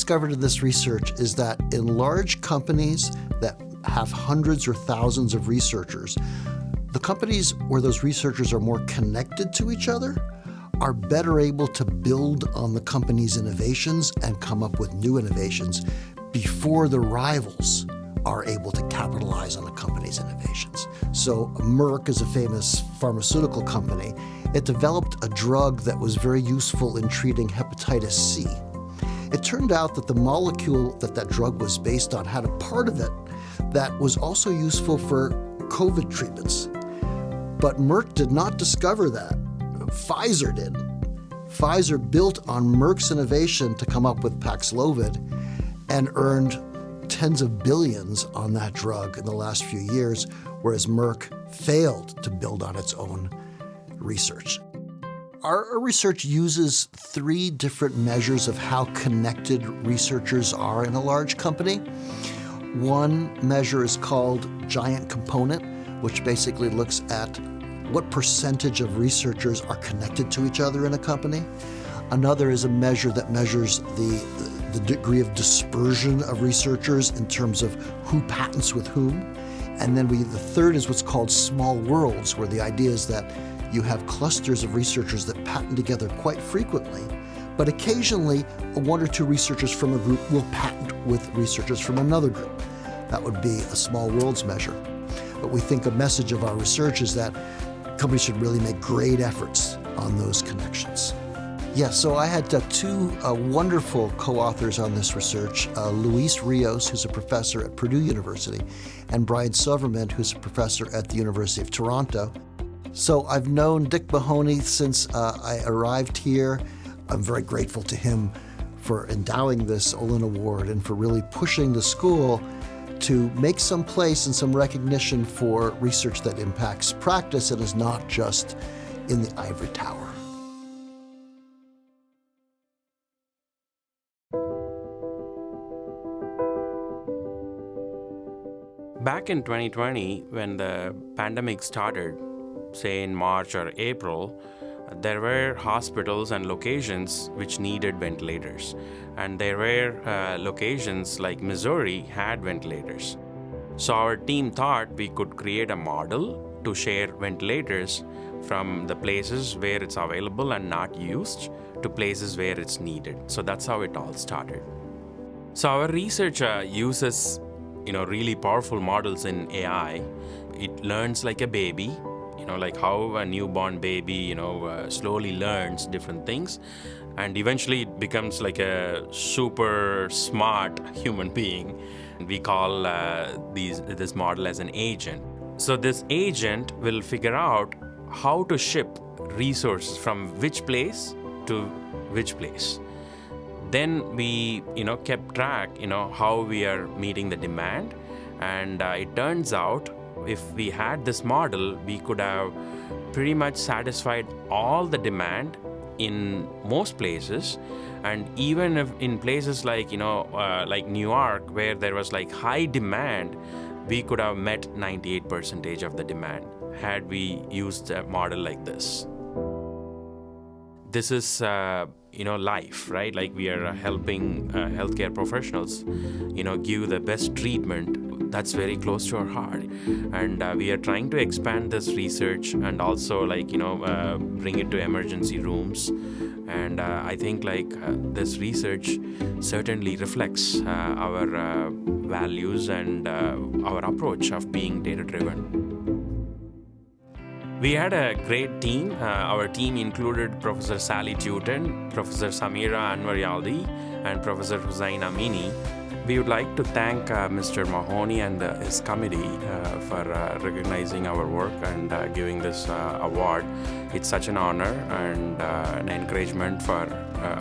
discovered in this research is that in large companies that have hundreds or thousands of researchers, the companies where those researchers are more connected to each other are better able to build on the company's innovations and come up with new innovations before the rivals are able to capitalize on the company's innovations. So Merck is a famous pharmaceutical company. It developed a drug that was very useful in treating hepatitis C. It turned out that the molecule that drug was based on had a part of it that was also useful for COVID treatments. But Merck did not discover that. Pfizer did. Pfizer built on Merck's innovation to come up with Paxlovid and earned tens of billions on that drug in the last few years, whereas Merck failed to build on its own research. Our research uses 3 different measures of how connected researchers are in a large company. One measure is called giant component, which basically looks at what percentage of researchers are connected to each other in a company. Another is a measure that measures the degree of dispersion of researchers in terms of who patents with whom. And then the third is what's called small worlds, where the idea is that you have clusters of researchers that patent together quite frequently, but occasionally 1 or 2 researchers from a group will patent with researchers from another group. That would be a small worlds measure. But we think a message of our research is that companies should really make great efforts on those connections. Yeah, so I had 2 wonderful co-authors on this research, Luis Rios, who's a professor at Purdue University, and Brian Silverman, who's a professor at the University of Toronto. So I've known Dick Mahoney since I arrived here. I'm very grateful to him for endowing this Olin Award and for really pushing the school to make some place and some recognition for research that impacts practice and is not just in the ivory tower. Back in 2020, when the pandemic started, say in March or April, there were hospitals and locations which needed ventilators. And there were locations like Missouri had ventilators. So our team thought we could create a model to share ventilators from the places where it's available and not used to places where it's needed. So that's how it all started. So our research uses really powerful models in AI. It learns like a baby, like how a newborn baby, slowly learns different things. And eventually it becomes like a super smart human being. We call this model as an agent. So this agent will figure out how to ship resources from which place to which place. Then we, kept track, how we are meeting the demand. And it turns out if we had this model, we could have pretty much satisfied all the demand in most places. And even if in places like, like New York, where there was like high demand, we could have met 98% of the demand had we used a model like this. This is, life, right? Like we are helping healthcare professionals, give the best treatment. That's very close to our heart. And we are trying to expand this research and also bring it to emergency rooms. And I think this research certainly reflects our values and our approach of being data-driven. We had a great team. Our team included Professor Sally Tutin, Professor Samira Anwaryaldi, and Professor Hussain Amini. We would like to thank Mr. Mahoney and his committee for recognizing our work and giving this award. It's such an honor and an encouragement for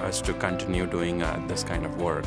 us to continue doing this kind of work.